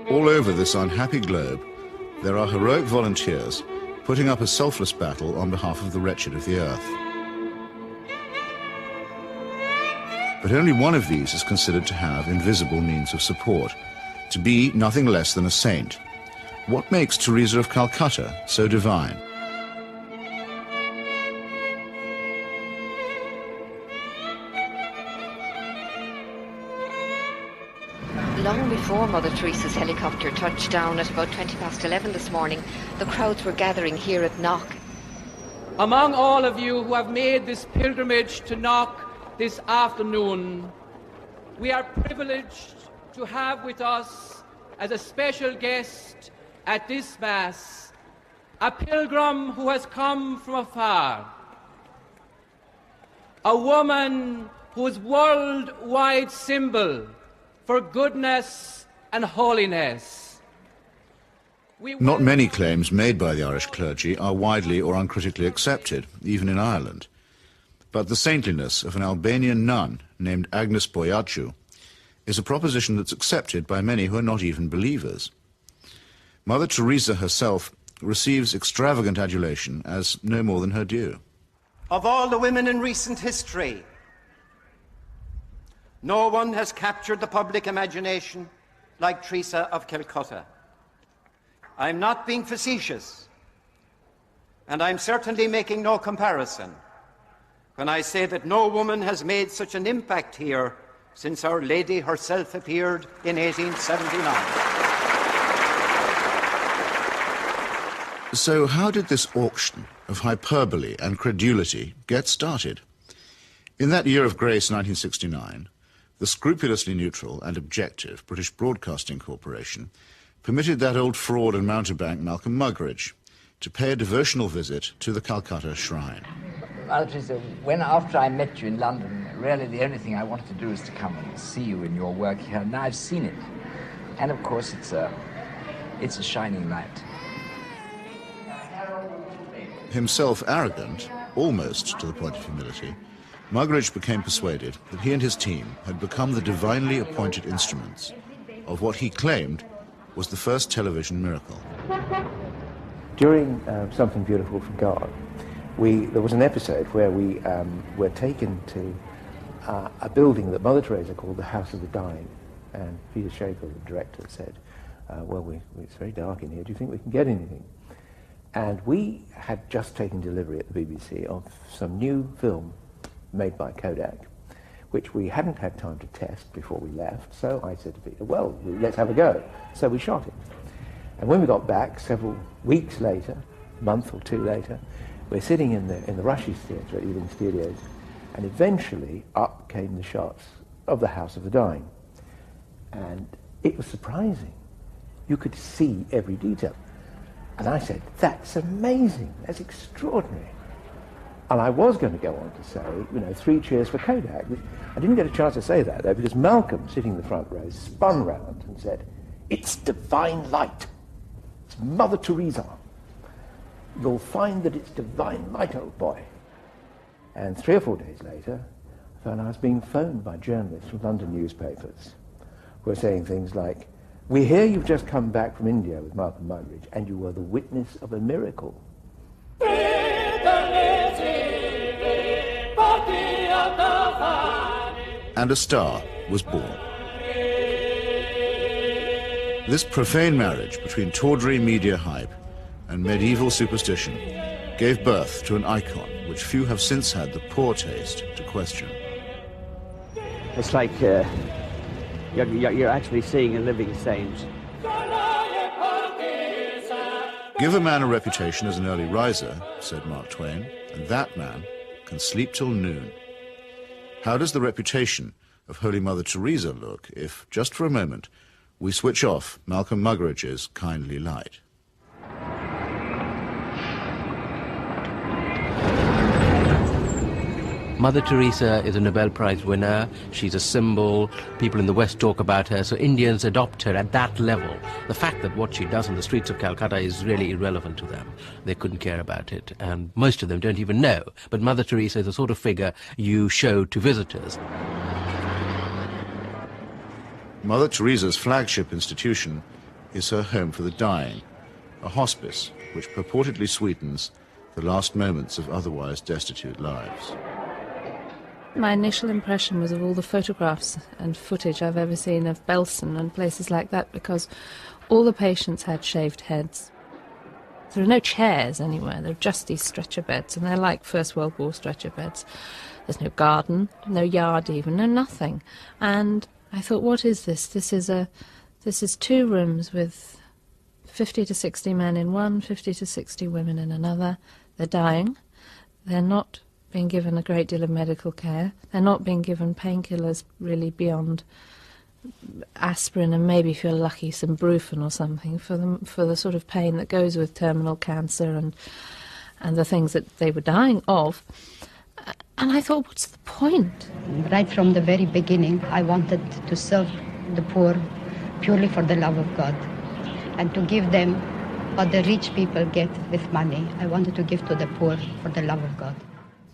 All over this unhappy globe, there are heroic volunteers putting up a selfless battle on behalf of the wretched of the earth. But only one of these is considered to have invisible means of support, to be nothing less than a saint. What makes Teresa of Calcutta so divine? Long before Mother Teresa's helicopter touched down at about 11:20 this morning, the crowds were gathering here at Knock. Among all of you who have made this pilgrimage to Knock this afternoon, we are privileged to have with us as a special guest at this Mass a pilgrim who has come from afar, a woman whose worldwide symbol for goodness and holiness. Not many claims made by the Irish clergy are widely or uncritically accepted, even in Ireland. But the saintliness of an Albanian nun named Agnes Boiaciu is a proposition that's accepted by many who are not even believers. Mother Teresa herself receives extravagant adulation as no more than her due. Of all the women in recent history, no one has captured the public imagination like Teresa of Calcutta. I'm not being facetious, and I'm certainly making no comparison when I say that no woman has made such an impact here since Our Lady herself appeared in 1879. So how did this auction of hyperbole and credulity get started? In that year of grace, 1969, the scrupulously neutral and objective British Broadcasting Corporation permitted that old fraud and mountebank Malcolm Muggeridge to pay a devotional visit to the Calcutta Shrine. Well, Teresa, after I met you in London, really the only thing I wanted to do is to come and see you in your work here. Now I've seen it. And of course it's a shining light. Himself arrogant, almost to the point of humility, Muggeridge became persuaded that he and his team had become the divinely appointed instruments of what he claimed was the first television miracle. During Something Beautiful from God, there was an episode where we were taken to a building that Mother Teresa called the House of the Dying, and Peter Schaefer, the director, said, it's very dark in here, do you think we can get anything? And we had just taken delivery at the BBC of some new film made by Kodak, which we hadn't had time to test before we left, so I said to Peter, well, let's have a go. So we shot it. And when we got back, several weeks later, a month or two later, we're sitting in the Rushes Theatre at Ealing Studios, and eventually up came the shots of the House of the Dying. And it was surprising. You could see every detail. And I said, that's amazing, that's extraordinary. And I was going to go on to say, 3 cheers for Kodak. I didn't get a chance to say that, though, because Malcolm, sitting in the front row, spun round and said, it's divine light. It's Mother Teresa. You'll find that it's divine light, old boy. And 3 or 4 days later, I found I was being phoned by journalists from London newspapers who were saying things like, we hear you've just come back from India with Malcolm Muggeridge, and you were the witness of a miracle. And a star was born. This profane marriage between tawdry media hype and medieval superstition gave birth to an icon which few have since had the poor taste to question. It's like you're actually seeing a living saint. Give a man a reputation as an early riser, said Mark Twain, and that man can sleep till noon. How does the reputation of Holy Mother Teresa look if, just for a moment, we switch off Malcolm Muggeridge's kindly light? Mother Teresa is a Nobel Prize winner. She's a symbol. People in the West talk about her, so Indians adopt her at that level. The fact that what she does on the streets of Calcutta is really irrelevant to them. They couldn't care about it, and most of them don't even know. But Mother Teresa is the sort of figure you show to visitors. Mother Teresa's flagship institution is her home for the dying, a hospice which purportedly sweetens the last moments of otherwise destitute lives. My initial impression was of all the photographs and footage I've ever seen of Belsen and places like that, because all the patients had shaved heads. There are no chairs anywhere, there are just these stretcher beds, and they're like First World War stretcher beds. There's no garden, no yard even, no nothing. And I thought, what is this? This is 2 rooms with 50 to 60 men in one, 50 to 60 women in another. They're dying. They're not being given a great deal of medical care. They're not being given painkillers really beyond aspirin and maybe, if you're lucky, some Brufen or something for the sort of pain that goes with terminal cancer and the things that they were dying of. And I thought, what's the point? Right from the very beginning, I wanted to serve the poor purely for the love of God and to give them what the rich people get with money. I wanted to give to the poor for the love of God.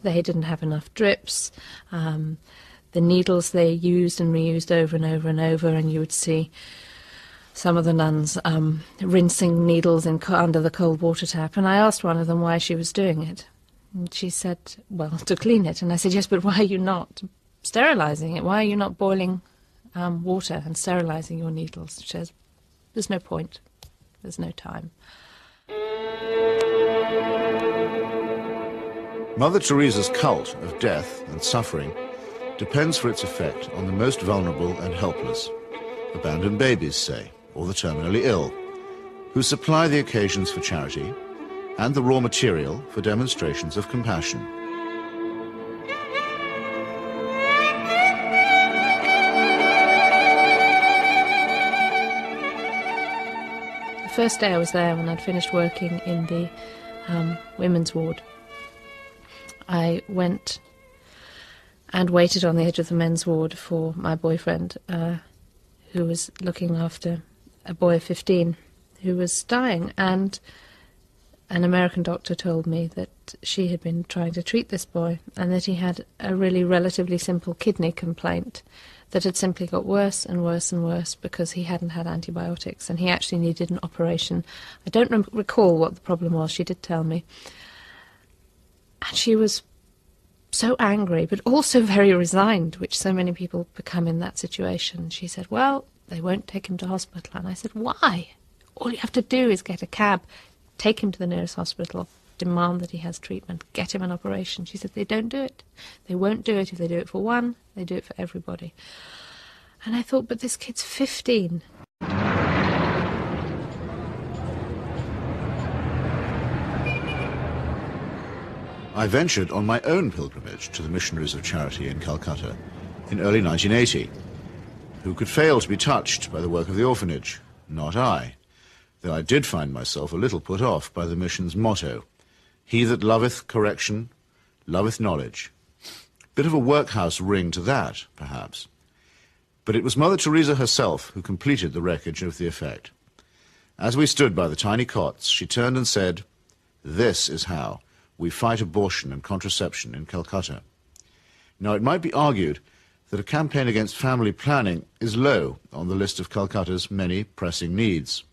They didn't have enough drips. The needles they used and reused over and over and over, and you would see some of the nuns rinsing needles under the cold water tap. And I asked one of them why she was doing it. And she said, well, to clean it. And I said, yes, but why are you not sterilising it? Why are you not boiling water and sterilising your needles? She says, there's no point. There's no time. Mother Teresa's cult of death and suffering depends for its effect on the most vulnerable and helpless, abandoned babies, say, or the terminally ill, who supply the occasions for charity and the raw material for demonstrations of compassion. The first day I was there, when I'd finished working in the women's ward, I went and waited on the edge of the men's ward for my boyfriend, who was looking after a boy of 15 who was dying. And an American doctor told me that she had been trying to treat this boy and that he had a really relatively simple kidney complaint that had simply got worse and worse and worse because he hadn't had antibiotics, and he actually needed an operation. I don't recall what the problem was. She did tell me. And she was so angry, but also very resigned, which so many people become in that situation. She said, well, they won't take him to hospital. And I said, why? All you have to do is get a cab, take him to the nearest hospital, demand that he has treatment, get him an operation. She said, they don't do it. They won't do it. If they do it for one, they do it for everybody. And I thought, but this kid's 15. I ventured on my own pilgrimage to the missionaries of charity in Calcutta in early 1980. Who could fail to be touched by the work of the orphanage? Not I, though I did find myself a little put off by the mission's motto, he that loveth correction, loveth knowledge. Bit of a workhouse ring to that, perhaps. But it was Mother Teresa herself who completed the wreckage of the effect. As we stood by the tiny cots, she turned and said, this is how we fight abortion and contraception in Calcutta. Now, it might be argued that a campaign against family planning is low on the list of Calcutta's many pressing needs.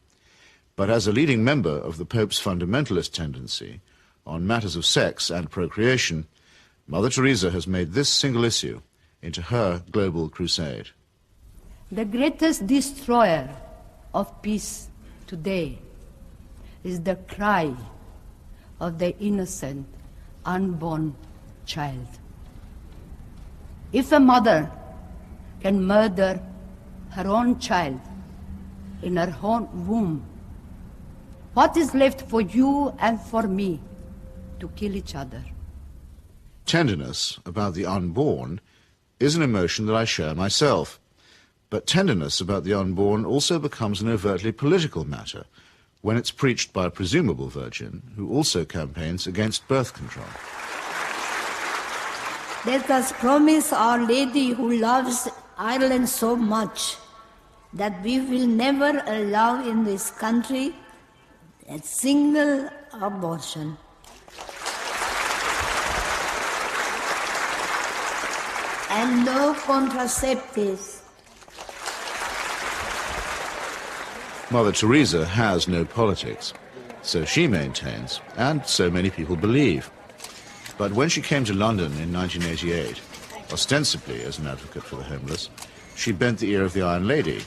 But as a leading member of the Pope's fundamentalist tendency on matters of sex and procreation, Mother Teresa has made this single issue into her global crusade. The greatest destroyer of peace today is the cry of the innocent, unborn child. If a mother can murder her own child in her own womb, what is left for you and for me to kill each other? Tenderness about the unborn is an emotion that I share myself. But tenderness about the unborn also becomes an overtly political matter when it's preached by a presumable virgin who also campaigns against birth control. Let us promise Our Lady, who loves Ireland so much, that we will never allow in this country a single abortion. And no contraceptives. Mother Teresa has no politics, so she maintains, and so many people believe. But when she came to London in 1988, ostensibly as an advocate for the homeless, she bent the ear of the Iron Lady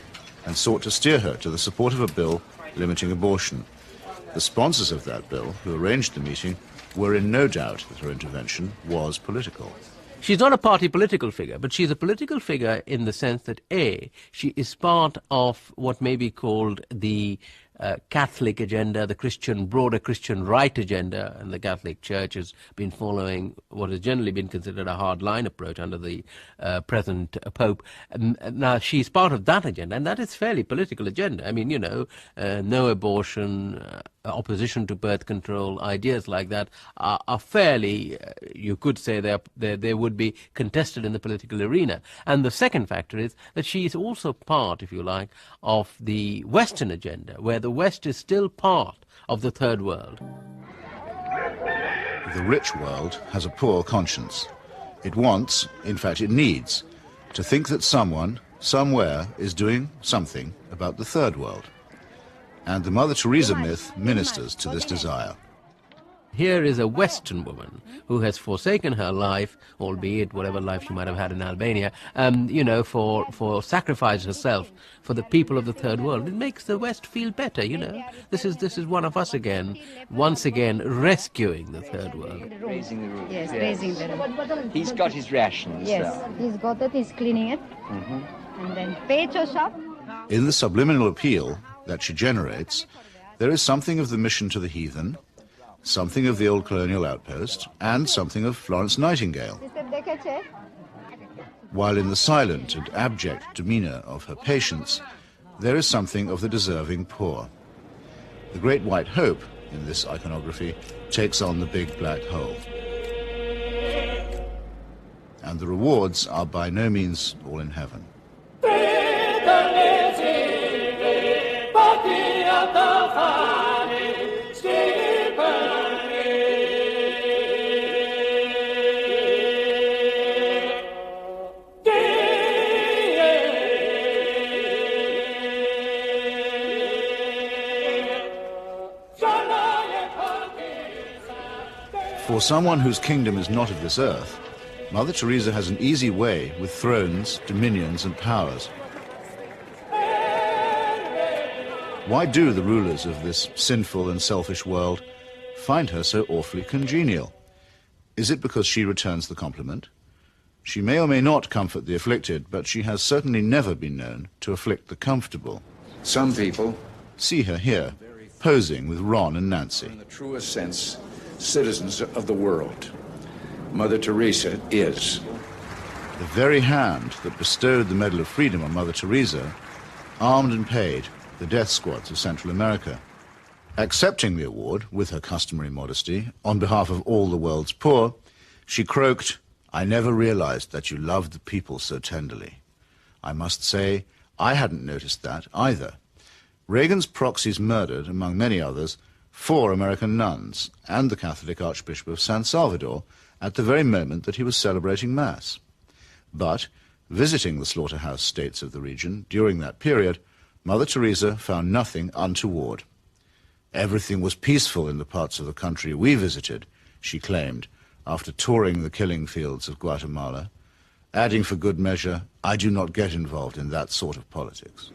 and sought to steer her to the support of a bill limiting abortion. The sponsors of that bill, who arranged the meeting, were in no doubt that her intervention was political. She's not a party political figure, but she's a political figure in the sense that, A, she is part of what may be called the Catholic agenda, the broader Christian right agenda, and the Catholic Church has been following what has generally been considered a hard-line approach under the present Pope. Now, she's part of that agenda, and that is fairly political agenda. I mean, you know, no abortion, opposition to birth control, ideas like that are fairly, you could say they would be contested in the political arena. And the second factor is that she is also part, if you like, of the Western agenda, where the West is still part of the third world. The rich world has a poor conscience. It wants, in fact it needs, to think that someone, somewhere, is doing something about the third world. And the Mother Teresa myth ministers to this desire. Here is a Western woman who has forsaken her life, albeit whatever life she might have had in Albania, you know, for sacrifice herself for the people of the third world. It makes the West feel better, you know. This is one of us again, once again rescuing the third world. Raising the roof. Yes, raising the roof. He's got his rations. Yes, he's got it, he's cleaning it. And then pecho shop. In the subliminal appeal that she generates, there is something of the mission to the heathen, something of the old colonial outpost, and something of Florence Nightingale. While in the silent and abject demeanour of her patients, there is something of the deserving poor. The Great White Hope, in this iconography, takes on the big black hole. And the rewards are by no means all in heaven. For someone whose kingdom is not of this earth, Mother Teresa has an easy way with thrones, dominions, and powers. Why do the rulers of this sinful and selfish world find her so awfully congenial? Is it because she returns the compliment? She may or may not comfort the afflicted, but she has certainly never been known to afflict the comfortable. Some people see her here, posing with Ron and Nancy. In the truest sense, citizens of the world. Mother Teresa is. The very hand that bestowed the Medal of Freedom on Mother Teresa armed and paid the death squads of Central America. Accepting the award, with her customary modesty, on behalf of all the world's poor, she croaked, "I never realized that you loved the people so tenderly." I must say, I hadn't noticed that either. Reagan's proxies murdered, among many others, 4 American nuns and the Catholic Archbishop of San Salvador at the very moment that he was celebrating Mass. But, visiting the slaughterhouse states of the region during that period, Mother Teresa found nothing untoward. Everything was peaceful in the parts of the country we visited, she claimed, after touring the killing fields of Guatemala, adding for good measure, "I do not get involved in that sort of politics."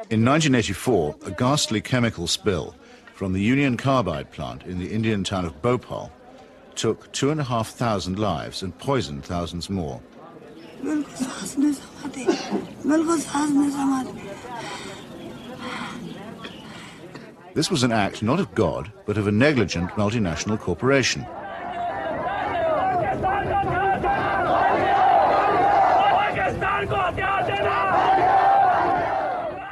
In 1984, a ghastly chemical spill from the Union Carbide plant in the Indian town of Bhopal took 2,500 lives and poisoned thousands more. This was an act not of God, but of a negligent multinational corporation.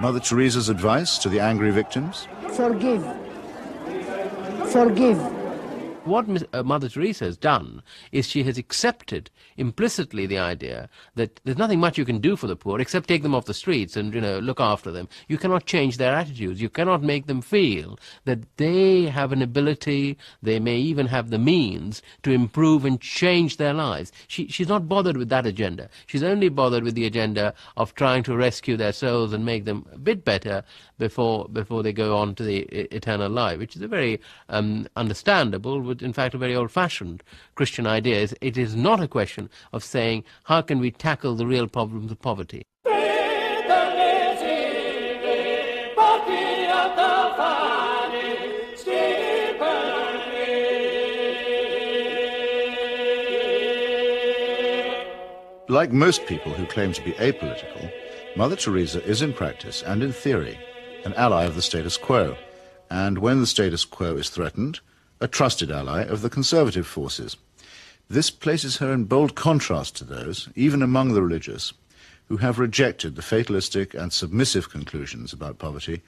Mother Teresa's advice to the angry victims? Forgive. Forgive. What Mother Teresa has done is she has accepted implicitly the idea that there's nothing much you can do for the poor except take them off the streets and, look after them. You cannot change their attitudes. You cannot make them feel that they have an ability, they may even have the means to improve and change their lives. She's not bothered with that agenda. She's only bothered with the agenda of trying to rescue their souls and make them a bit better before they go on to the eternal life, which is a very understandable, but in fact a very old-fashioned Christian idea. It is not a question of saying, how can we tackle the real problems of poverty? Like most people who claim to be apolitical, Mother Teresa is in practice and in theory an ally of the status quo, and when the status quo is threatened, a trusted ally of the conservative forces. This places her in bold contrast to those, even among the religious, who have rejected the fatalistic and submissive conclusions about poverty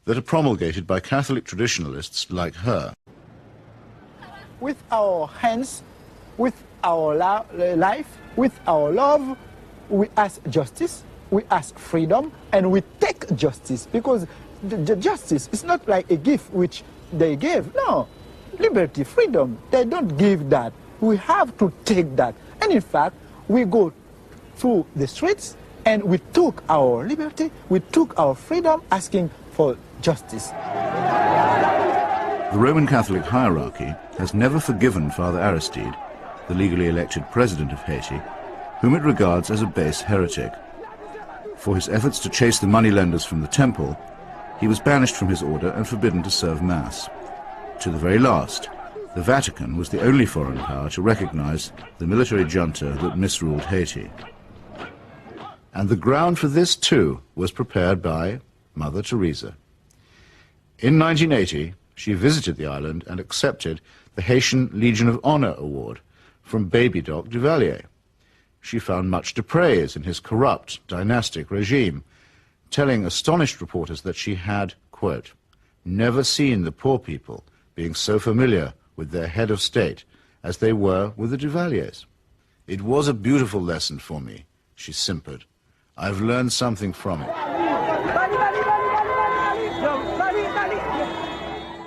that are promulgated by Catholic traditionalists like her. With our hands, with our life, with our love, we ask justice, we ask freedom, and we take justice, because the justice is not like a gift which they gave. No, liberty, freedom, they don't give that. We have to take that. And in fact, we go through the streets and we took our liberty, we took our freedom, asking for justice. The Roman Catholic hierarchy has never forgiven Father Aristide, the legally elected president of Haiti, whom it regards as a base heretic. For his efforts to chase the moneylenders from the temple, he was banished from his order and forbidden to serve Mass. To the very last, the Vatican was the only foreign power to recognize the military junta that misruled Haiti. And the ground for this, too, was prepared by Mother Teresa. In 1980, she visited the island and accepted the Haitian Legion of Honor Award from Baby Doc Duvalier. She found much to praise in his corrupt, dynastic regime, telling astonished reporters that she had, quote, never seen the poor people being so familiar with their head of state as they were with the Duvaliers. It was a beautiful lesson for me, she simpered. I've learned something from it.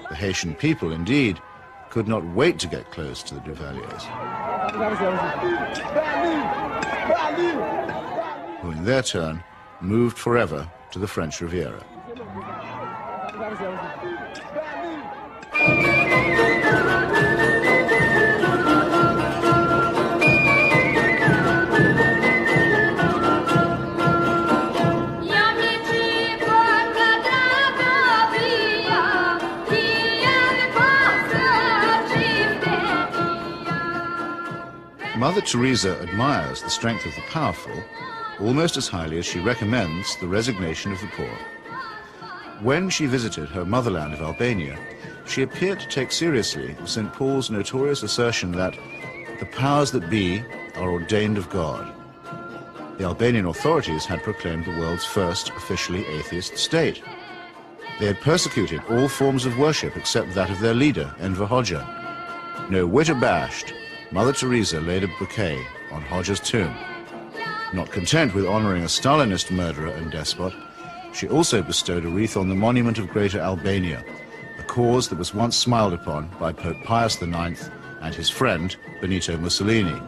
The Haitian people, indeed, could not wait to get close to the Duvaliers, who in their turn moved forever to the French Riviera. Mother Teresa admires the strength of the powerful almost as highly as she recommends the resignation of the poor. When she visited her motherland of Albania, she appeared to take seriously St. Paul's notorious assertion that the powers that be are ordained of God. The Albanian authorities had proclaimed the world's first officially atheist state. They had persecuted all forms of worship except that of their leader, Enver Hoxha. No whit abashed, Mother Teresa laid a bouquet on Hoxha's tomb. Not content with honoring a Stalinist murderer and despot, she also bestowed a wreath on the monument of Greater Albania, a cause that was once smiled upon by Pope Pius IX and his friend Benito Mussolini.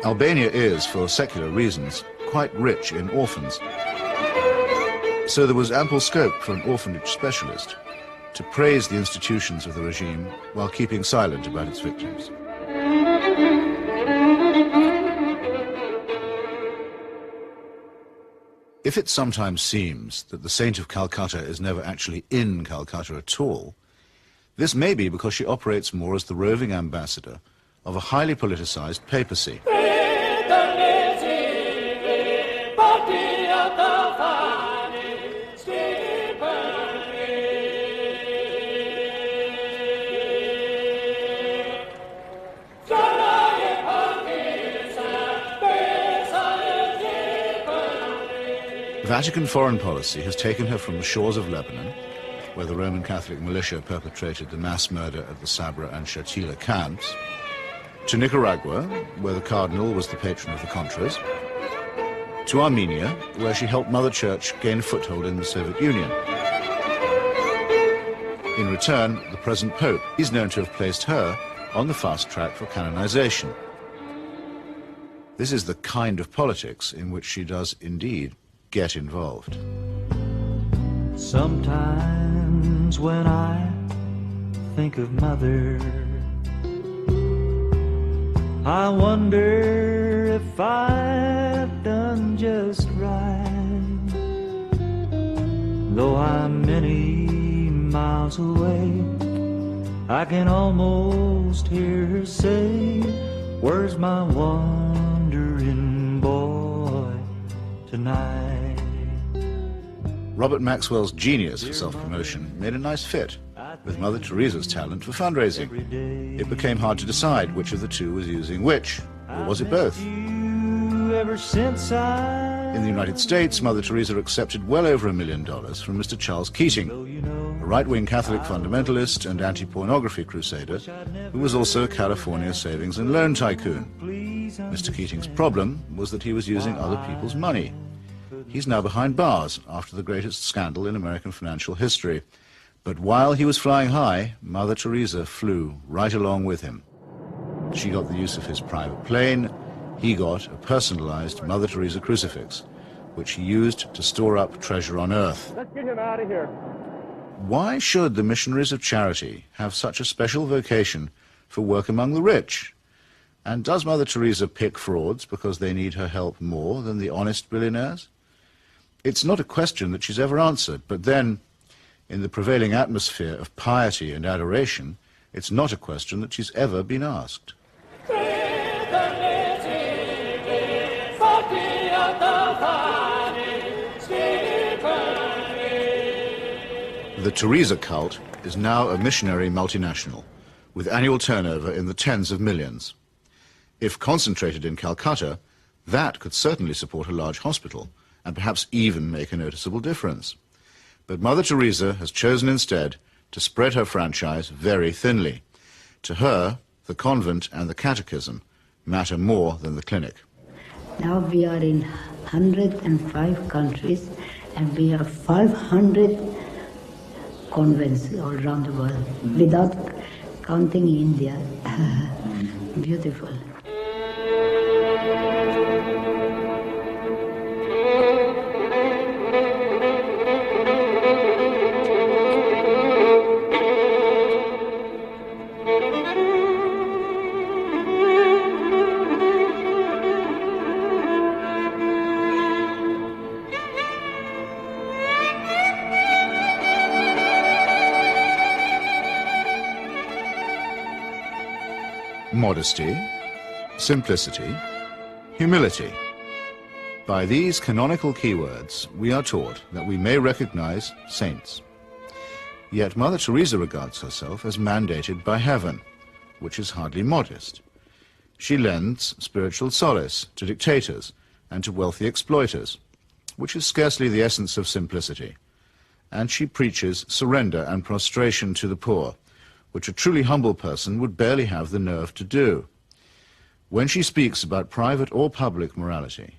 Albania is, for secular reasons, quite rich in orphans. So there was ample scope for an orphanage specialist to praise the institutions of the regime while keeping silent about its victims. If it sometimes seems that the Saint of Calcutta is never actually in Calcutta at all, this may be because she operates more as the roving ambassador of a highly politicized papacy. Vatican foreign policy has taken her from the shores of Lebanon, where the Roman Catholic militia perpetrated the mass murder at the Sabra and Shatila camps, to Nicaragua, where the Cardinal was the patron of the Contras, to Armenia, where she helped Mother Church gain a foothold in the Soviet Union. In return, the present Pope is known to have placed her on the fast track for canonization. This is the kind of politics in which she does indeed get involved. Sometimes when I think of Mother, I wonder if I've done just right. Though I'm many miles away, I can almost hear her say, "Where's my wandering boy tonight?" Robert Maxwell's genius for self-promotion made a nice fit with Mother Teresa's talent for fundraising. It became hard to decide which of the two was using which, or was it both? In the United States, Mother Teresa accepted well over $1 million from Mr. Charles Keating, a right-wing Catholic fundamentalist and anti-pornography crusader who was also a California savings and loan tycoon. Mr. Keating's problem was that he was using other people's money. He's now behind bars after the greatest scandal in American financial history. But while he was flying high, Mother Teresa flew right along with him. She got the use of his private plane. He got a personalized Mother Teresa crucifix, which he used to store up treasure on earth. Let's get him out of here. Why should the missionaries of charity have such a special vocation for work among the rich? And does Mother Teresa pick frauds because they need her help more than the honest billionaires? It's not a question that she's ever answered, but then, in the prevailing atmosphere of piety and adoration, it's not a question that she's ever been asked. The Teresa cult is now a missionary multinational, with annual turnover in the tens of millions. If concentrated in Calcutta, that could certainly support a large hospital, and perhaps even make a noticeable difference. But Mother Teresa has chosen instead to spread her franchise very thinly. To her, the convent and the catechism matter more than the clinic. Now we are in 105 countries and we have 500 convents all around the world, without counting India. Beautiful. Modesty, simplicity, humility. By these canonical keywords, we are taught that we may recognize saints. Yet Mother Teresa regards herself as mandated by heaven, which is hardly modest. She lends spiritual solace to dictators and to wealthy exploiters, which is scarcely the essence of simplicity. And she preaches surrender and prostration to the poor, which a truly humble person would barely have the nerve to do. When she speaks about private or public morality,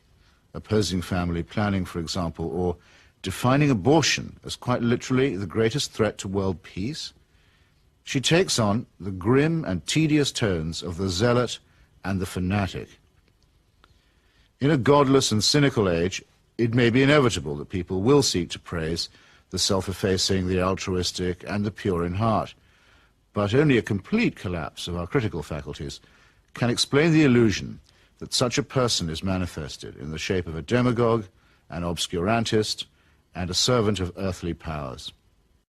opposing family planning, for example, or defining abortion as quite literally the greatest threat to world peace, she takes on the grim and tedious tones of the zealot and the fanatic. In a godless and cynical age, it may be inevitable that people will seek to praise the self-effacing, the altruistic, and the pure in heart. But only a complete collapse of our critical faculties can explain the illusion that such a person is manifested in the shape of a demagogue, an obscurantist, and a servant of earthly powers.